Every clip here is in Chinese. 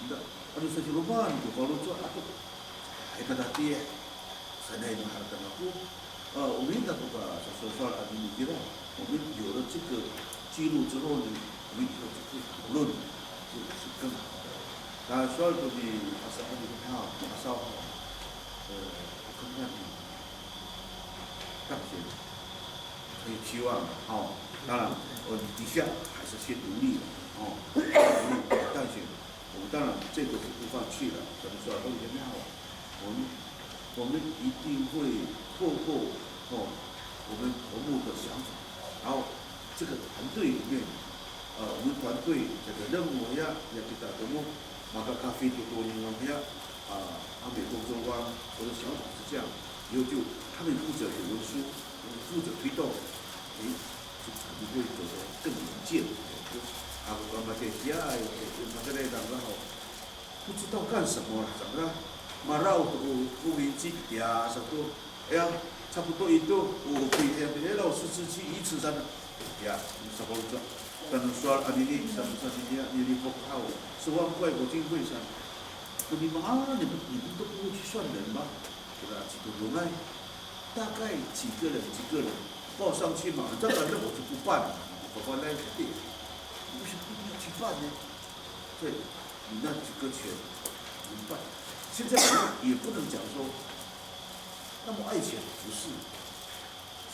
Ano sa sinuman, kalau tu aku, kita tadi, sana ini harta aku, umin tak buka sosial administrasi, umin jual cik cilu cerol ni, umin jual cik ulun, cik那所有的asal你看asal看看感谢，所以希望当然底下还是先努力但是我们当然这个是不放弃的，怎么说都已经好，我们一定会透过我们头目的想法，然后这个团队里面我们团队这个任务ya kita temu maka咖啡就多用ya美工作官我的想法是这样，以后就他们负责写文书，负责推动，就才会走得更稳健。我干嘛这些那个来当然好，不知道干什么了，怎么了？马绕不明机呀，什么？哎呀，差不多一度我可以老师自己一次上的呀，什么做？但是说你什么你不靠10万块国经费上。你们都不会去算人吗？对吧？几个人呢？大概几个人报上去嘛？当然那我就不办了，我办那个对，为什么一定要去办呢？对，你那几个钱你办，现在也不能讲说那么爱钱，不是，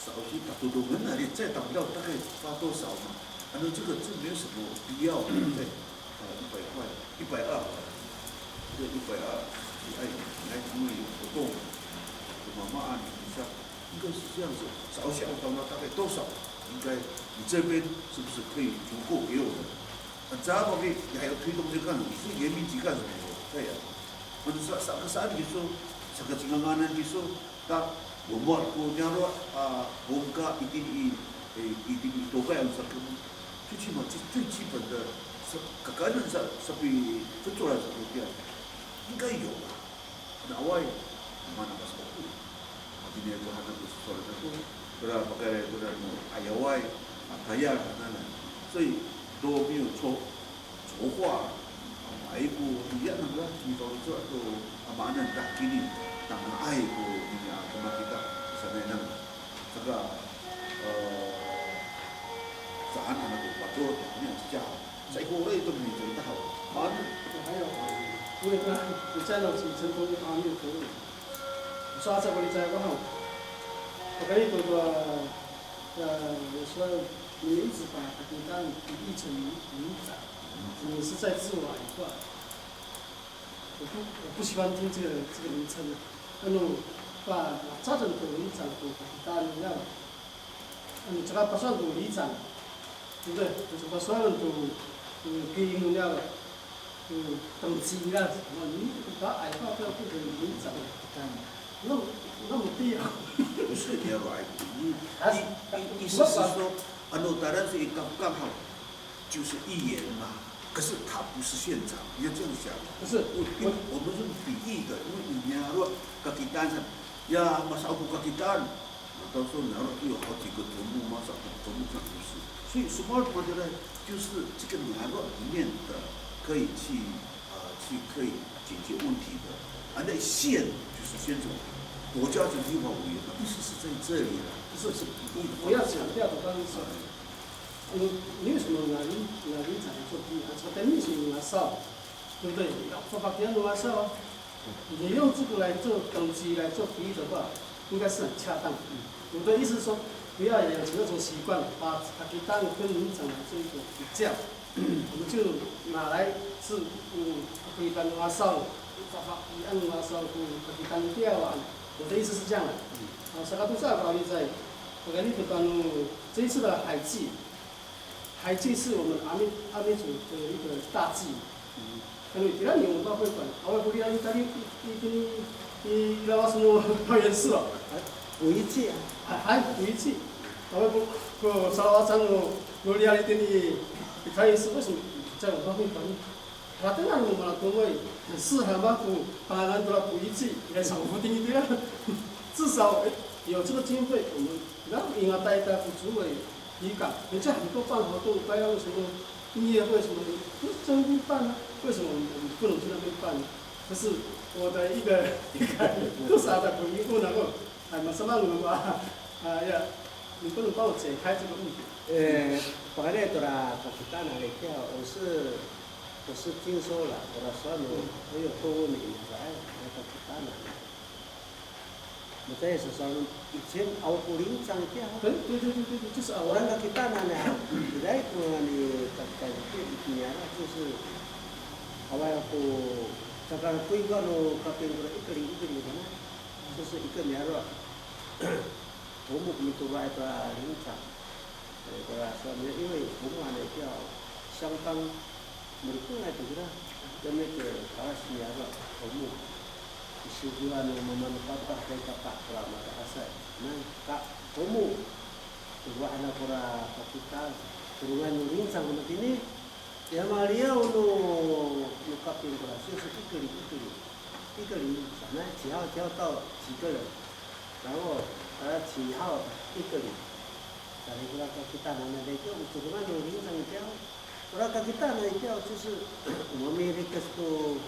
少去打多人那里再打不到大概发多少嘛？反正这没有什么必要，对，100块120。这120，来参与活动，妈妈按一下，应该是这样子，少小到大概多少？应该你这边是不是可以足够给我们？这方面你还要推动这干什么？是严密级干什么？对呀，我们啥你说，这个金刚呢？你说，我们讲说我们一定多干什么？最起码最基本的，个人是比不做了什么的。应该有吧？那外mana pas aku, makanya itu hanya khusus soal itu, kita pakai kita ayawai, kaya mana, 所以都没有筹划，买一部一样的啦，你搞这都mana dah kini, dah ai itu ini sama kita sebenarnya, 这个咱那个把做那样家，在国内都没做得好，mana还有。因为你在那是成功方面可以，抓这个你在个好，我跟你说有时候你一直把你当比喻成民长，你是在自我矮化。我不喜欢听这个名称的，那么把这种的里长都当然了，你这个不算都里长，对不对？就是把所有人都给用了。等级啦，你把矮化到不可以领长，那么低啊？不是你要矮，意思是说，当然是刚好就是议员嘛，可是他不是县长，你要这样想。不是，我们是比喻的，因为你如果kaki tangan，呀，马上不kaki tangan，到时候然后有好几个头目，马上头目就不是，所以 small board 呢，就是这个南路里面的。可以去可以解决问题的，那县就是县长，国家级立法委员，意思是在这里了，不是我要强调的当时，你为什么拿林场做第一？这个秘书拿少，对不对？发发给拿少，你用这个来做等级来做比喻的话，应该是很恰当。我的意思是说，不要养成那种习惯，把给当跟林场来做一个比较。我们就拿来是可以当花哨，按花哨可以当调啊。我的意思是这样的。萨卡杜萨高利在，我跟你讲，这一次的海祭是我们阿美族的一个大祭。因为第二年文化会馆，我不知道你那什么表演是了？回祭啊，还回祭，我不萨拉山我利亚里的。他也是为什么在文化会馆？他当然我们各位很适合嘛，把人都来补一季，来少付点一点，至少有这个经费，我们然后银行带副主委提港，人家很多办活动，该要什么音乐会什么的，不是真办啊？为什么我们不能去那边办。可是我的一个多少的朋友不能够，什么人啊？呀，你不能帮我解开这个问题。本来的啦，他去干哪里跳？我是听说了，我说我有多问你，说哎，他去干哪里？我在是说以前熬过林场跳。对，就是熬。我那个去干哪呢？你来过你在一年了，就是后来过。这个规划了，这边过来一个零的呢，就是一个年了。土木比多来的林场，过来说因为土木还比较相当，美国来的啦，跟那个巴西年了土木，是主要呢我们把这个把过来嘛阿塞，那土木，如果按照过来kita，如果你林场那边呢？要么你要弄那边过来，就是一个零，那几号挑到几个人，然后几号一个零，但是过来kita那就怎么弄零上挑，过来kita那挑就是我们那个是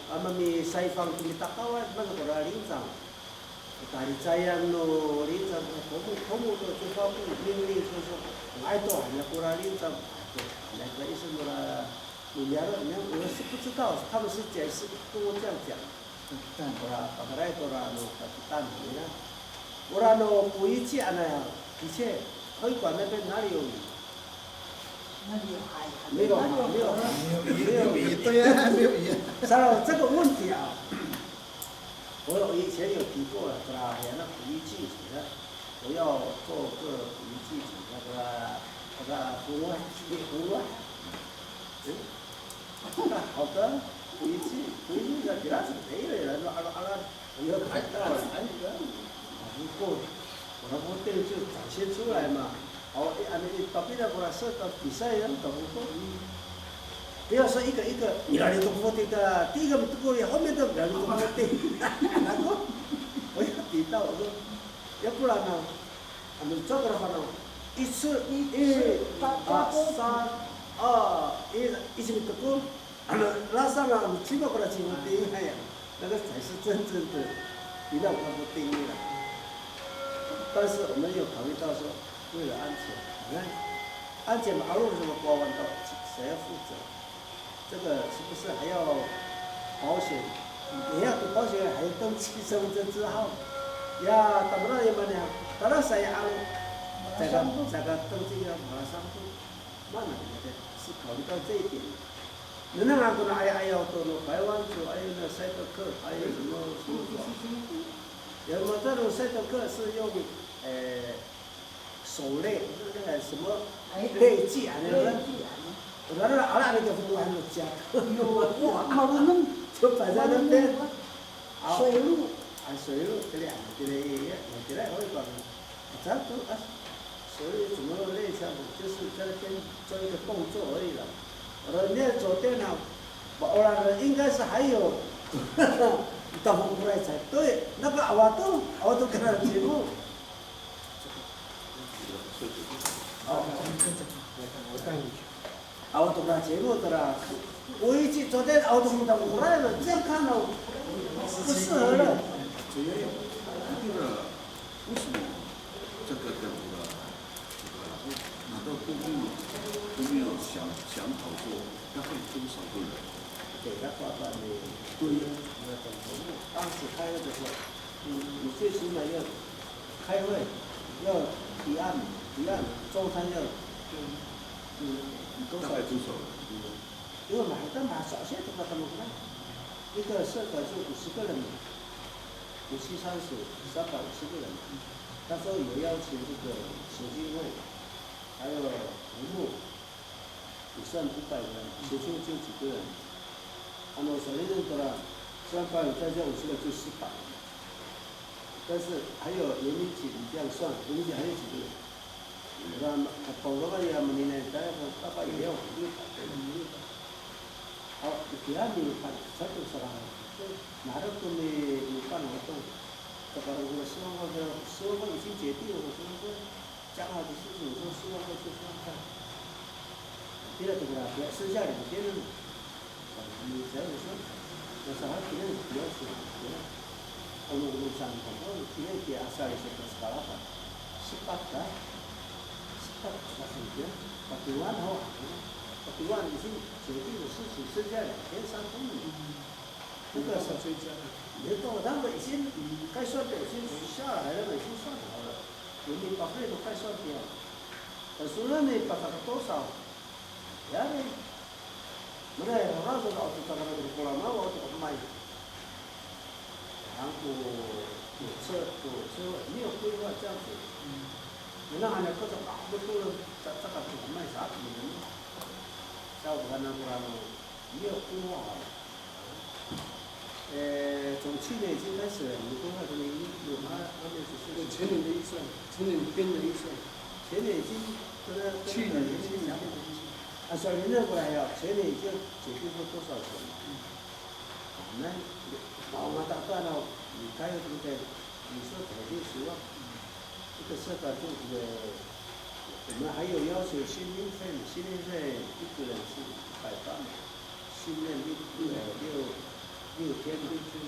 我们西方kita kawan mana过来零上，dari sayang no零上土木的这方面零说爱多还要过来零上，那个意思过来。你聊了，我是不知道，他们是解释跟我这样讲。我啦，本来我啦，蛋你呢？我啦，补一季呢，的确，会馆那边哪里有鱼？那里有海。没有鱼，对呀，没有鱼。这个问题啊，我以前有提过了，是吧？那补一季的，我要做个补一季那个湖湾，好的，回去的其他是没有人说阿拉，你要拍到了，不过我的目的就展现出来嘛。你到别的过来说到比赛人懂不？不要说一个，你哪里都不对的，第一个不对，后面都哪里都不对。然后我要提到我说，要不然呢，这个的话呢，1次3、2、1起不过，拉上了起码过来进第一呀，那个才是真正的比较高的定义了。但是我们又考虑到说，为了安全，你看安检马路什么过弯道，谁要负责？这个是不是还要保险？你要给保险还要登记身份证字号。呀，怎么了？也么呢？当然谁按这个登记要马上做，慢了的，是考虑到这一点。那个还要到台湾去，还有那赛德克，还有什么？有么这种赛德克是用手类，那个什么类剂啊？那个，我那阿拉那个服务还没加。好了，那就摆在那边。水路。水路这里，这里可以管，咱都所以怎么类似，就是在那边做一个动作而已了。我说那昨天呢，我那应该是还有，到过来才对，那个我都跟他节目。我带你去。我都跟他节目的啦，我一去昨天我都到过来了，这样看到不适合了。主要为什么这个拿到都没有想好说大概多少个人？给他发的对呀，那种当时开会的时候，你最起码要开会，要提案，中餐要，大概多少？因为买少些的话，他们看，一个社团就50个人嘛。50、30、350个人，他说有邀请这个协进会，还有服务，也算500个人，协进就几个人。首先认得了，300再加50个就400。但是还有联名起，你这样算，联名起还有几个人？那保罗个也没呢，大概也要600个人。第二名才多少啊？拿着都没办活动，这个我希望已经决定了，我说讲好的事情，我说希望就这样干。第二个呢，剩下2天了，你才有说，要求어느 우산 보고 뒤에 뒤에 아싸리서 가스가라가 18다 18%batuan hawa batuan di sini jadi khusus sejarah dan santun这个是追加的。你到他们已经该算的已经下来了，已经算好了，人民把费都快算掉了。可是呢，你把它多少？呀嘞，没得，我那时候就在那个过了嘛，我就买。然后堵车没有规划这样子。那还那各种啊，不都这个卖啥子呢？像我那过来了，没有规划好。从去年已经开始了，你规划的有吗？对前年的预算，前年编的预算，前年已经跟去年已经200多亿。小林那过来呀，前年已经解决过多少钱了？那我们打算了，你还有什么的？你说改变10万，这个社保就我们还有要求新年费一个人是180，新年6天6天，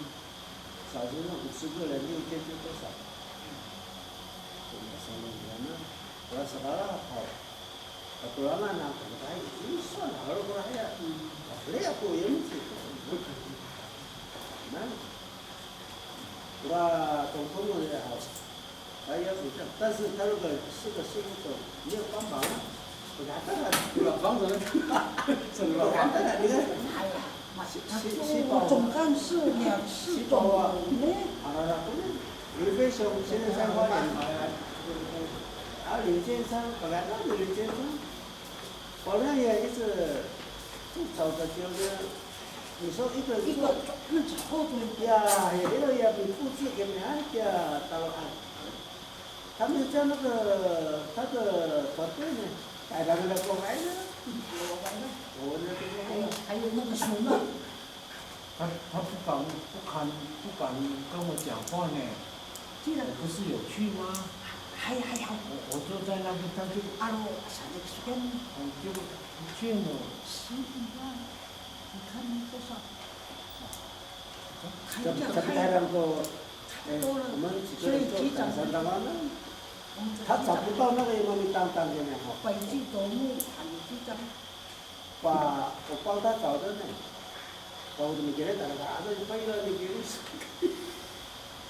少则那50个人6天就多少？我们3年呢，我sekarang好。Kekurangan apa? Baik, ini soal kalau kurangnya, boleh aku yang mesti. Nah, kurang tongkol也好，还要主张，但是他如果是个事务所，没有帮忙，不干的了。老房子呢？不干的了，你看。总干事2次总呢？李飞雄现在在花莲，李建昌本来那个李建昌。我那也一直不找个就是你说一个日子后头呀，这个也比布置给人家到啊。他们在那个他的团队呢，带他们的过来呢。我那个还有那个什么，他不敢跟我讲话呢。既然我不是有去吗？还好。我坐在那边，他就啥的时间？就不见了。11万，你看多少？他带他们过，我们几个人做2、3万呢。他找不到那个因为当的呢哈。北京夺目喊局长。我帮他找的呢，我怎么觉得他那就背了你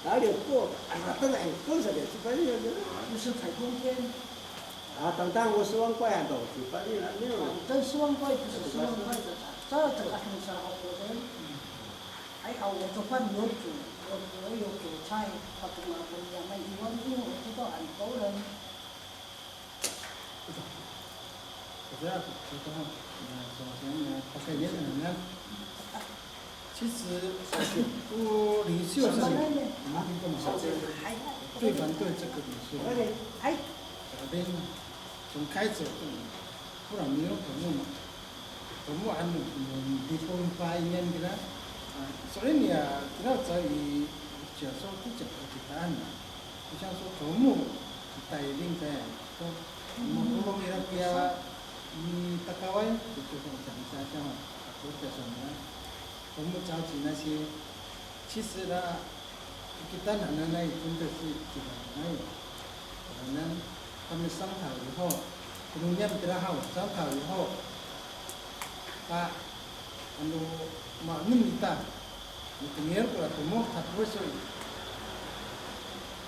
哪里过？当然更是的，去翻译了。不是采购天。等我10万块啊，都去翻译了没有？这10万块不是10万块的，这个很少好多人。还好我做饭有煮，我有煮菜，他跟我不一样，那1万因为我知道很多人。我这样子，首先呢，他给人呢，其实我领袖是听过吗？最反对这个领袖。这边从开始不然没有头目嘛，头目按地方发言的啦，所以你啊，不要在于讲说不讲的答案嘛，就像说头目带领的，说我们给他你大概就是讲一下像或者什么，头目召集那些，其实呢，kita anak-anak itu dari mana？可能他们商讨以后，kemudian berahal商讨以后，Pak maknum kita, dengar kalau temu tak boleh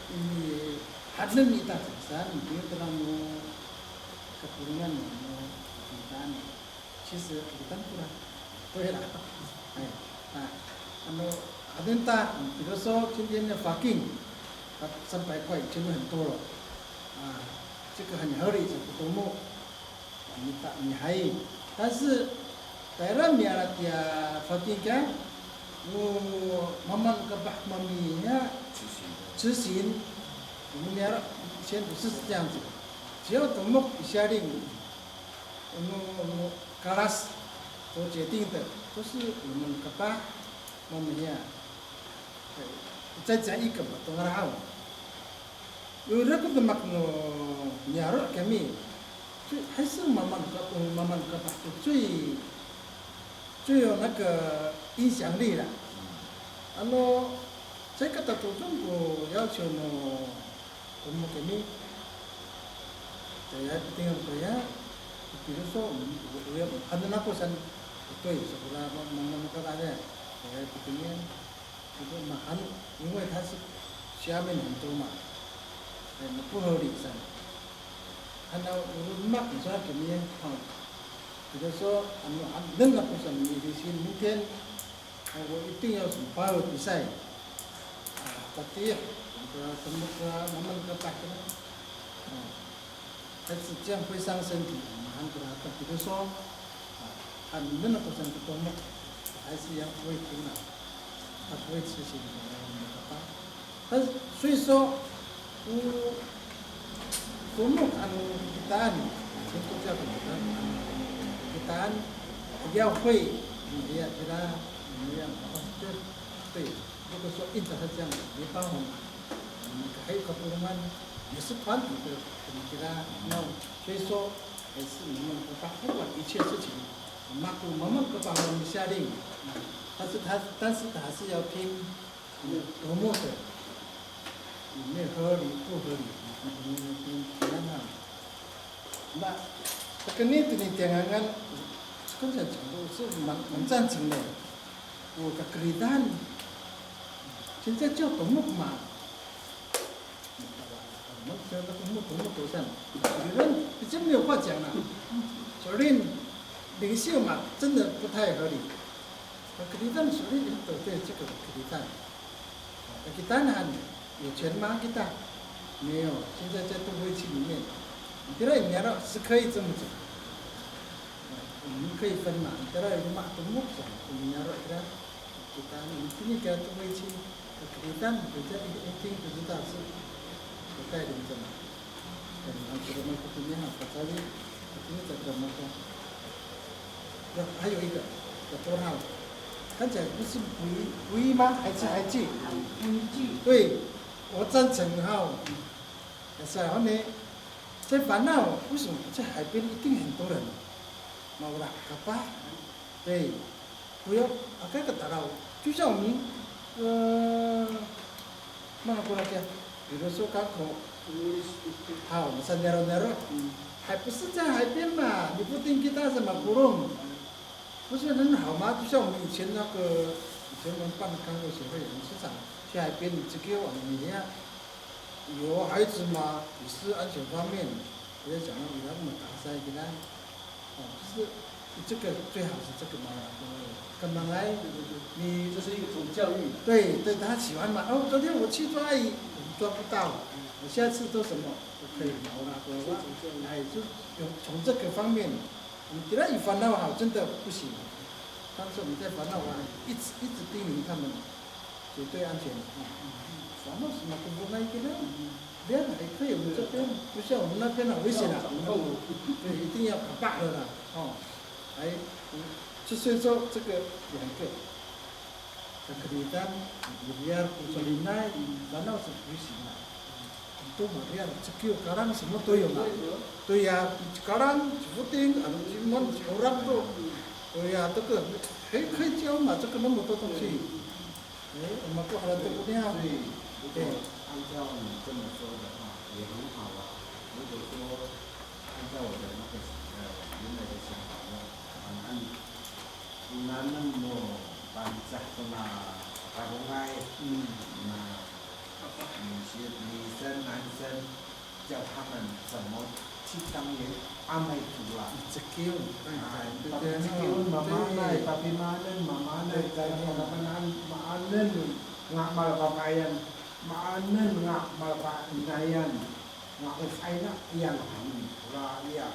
ini hadam kita sebesar dia terlalu kekurungan kita ni, 其实bukan kurang，对了，Adenta， 比如说今天的罚金，300块已经很多了，这个很合理，这个多么，你还，但是dalamnya dia罚金kan，我慢慢个把mamanya执行，我们俩先不是这样子，只要多么下令，我keras所决定的，都是我们个把mamanya。再讲一个嘛，当然好。有那个的嘛，伢儿kami，还是慢慢个吧，最有那个影响力了。这个的中国要求呢，我们给你，在定个呀，比如说我要那不是对，是不啦？那个大家，这边，这个嘛，因为它是下面很多嘛，不合理噻。我们你说给你比如说那个不是你明天，我一定要什么保比赛。tapi memang kepaknya, 但是这样会伤身体，比如说你们的不是很多嘛，还是要不会听的，他不会执行但是所以说，tumuk kitaan, itu叫什么？kitaan要会，你要对。如果说一直是这样，没办法，还有个部分也是团体的，给他弄，所以说还是你们不管一切事情，慢慢各方面下令，但是他还是要听多么的，里面合理不合理，那这个你点看，刚才讲的是蛮赞成的，我的kerjaan。现在叫独木嘛，我们叫独木头上，有人已经没有话讲了。所以领袖嘛，真的不太合理。可里丹所以都对这个可里丹，可里丹有钱吗？给他没有。现在在都会区里面，你觉得你要是可以这么讲，我们可以分嘛。你觉得有嘛独木讲，你要给他，你给他都会区。Kegiatan kerja inti kita是不带领着嘛，觉得那个今天好在这个么说，还有一个多号，刚才不是唯一吗？还记？对，我赞成哈。然后呢，在烦恼为什么在海边一定很多人？mau lah apa？对，不要agak ketahui，就像我们。mana kurang ya？比如说港口，好，我们三nero，还不是在海边嘛？你不定给他什么不弄，不是很好吗？就像我们以前我们办港口协会人市场去海边，你只给我们一样，有孩子嘛，也是安全方面，不要讲到给他那么打塞给他，是这个最好是这个嘛。跟本来你这是一种教育。对，他喜欢嘛。昨天我去抓鱼，抓不到，我下次做什么都可以聊啦，就从这个方面，你给他一烦恼好，真的不行。但是我们在烦恼一直叮咛他们，绝对安全。烦恼什么都不那一个呢？别人还可以，我们这边不像我们那边很危险的，对，一定要可怕的啦，所以说这个两个，kegiatan biar kuliner karena sekarang itu bagian skill sekarang semua tuh ya mak, tuh ya sekarang shooting, cuman orang tuh, tuh ya itu kan, 可以教嘛，这个那么多东西，我们不好的不要，对，按照你这么说的话也很好啊。如果说按照我的那个原来的想法呢，那么banyak sama pakai nah女生男生叫他们怎么去当阿美族啊 skill， skill tapi mana dari pengalaman mana nggak malah pakaian mana nggak malah pakaian nggak usainya yang udah iya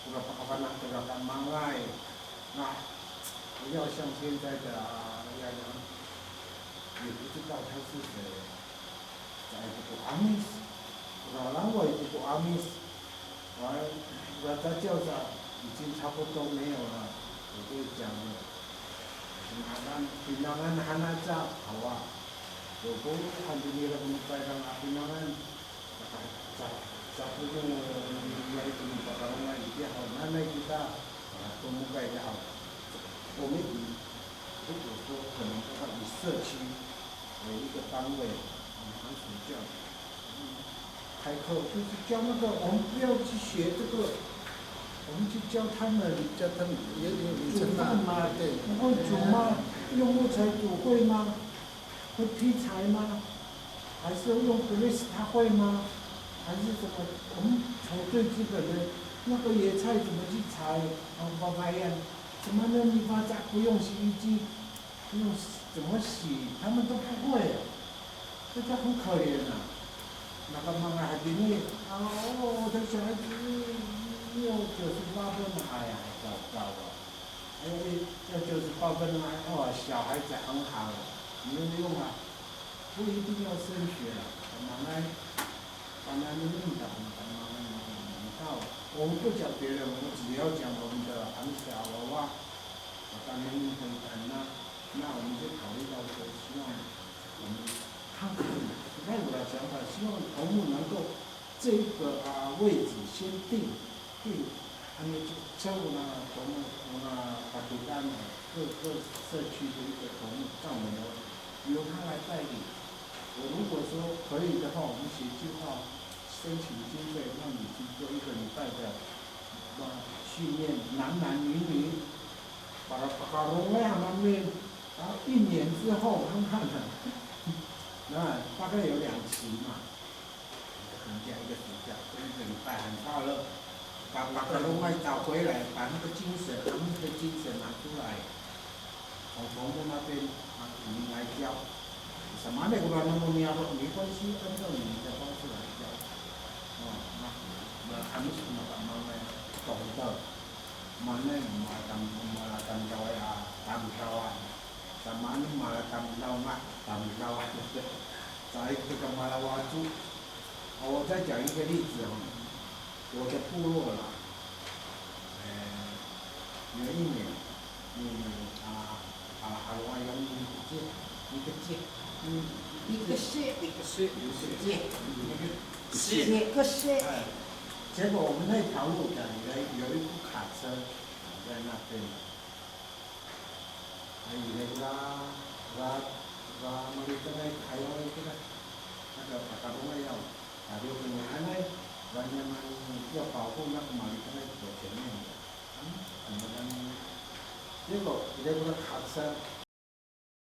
udah pakai mangai nah 不要像现在的那样，也不知道他是谁，在这个阿密斯，老狼我这个阿密斯，我在教上已经差不多没有了，我就讲了，pinangan hanaja hawa，如果看见你了，你在干嘛？pinangan，satu yang itu pakai dia hal mana kita pemuka dia hal。我们如果说可能的话，你社区为一个单位，寒暑假开课就是教那个，我们不要去学这个，我们去教他们也有煮饭吗？对，不会煮吗？用木材煮会吗？会劈柴吗？还是用格雷斯他会吗？还是什么？我们从最基本的那个野菜怎么去采，包白呀，什么呢？你把它不用洗衣机，用怎么洗，他们都不会，这就很可怜啊。那个妈妈还给你，我的小孩子有98分，哎呀，糟了，要98分了，小孩子很好了，没有用啊，不一定要升学了，慢慢弄的，慢慢到，我们不讲别人，我们只要讲我们的很小的话，当然很那我们就考虑到说，希望我们看看，你看我的想法，希望头目能够这个位置先定，还有就像我头目，把独单各社区的一个头目干部由他来带领。我如果说可以的话，我们写计划，申请经费，让你去做1个礼拜的训练，男女，把龙威他们，然后1年之后看看那大概有2期嘛，寒假1个暑假，1个礼拜很快乐，把龙威找回来，把那个精神，他们的精神拿出来，从那边你来教。什么那个吧，那么များ的没关系，按照你的方式来教。那还没什么慢慢懂得，慢慢当教啊，什么嘛当教嘛，在这个马拉瓦族，我再讲一个例子我的部落啦，有一年，我用一个戒。一个县，结果我们那条路的有一部卡车在那边，我们这个还有那个把它弄要打六分钟，人家们要保护那个马路在左前面的，结果这个卡车。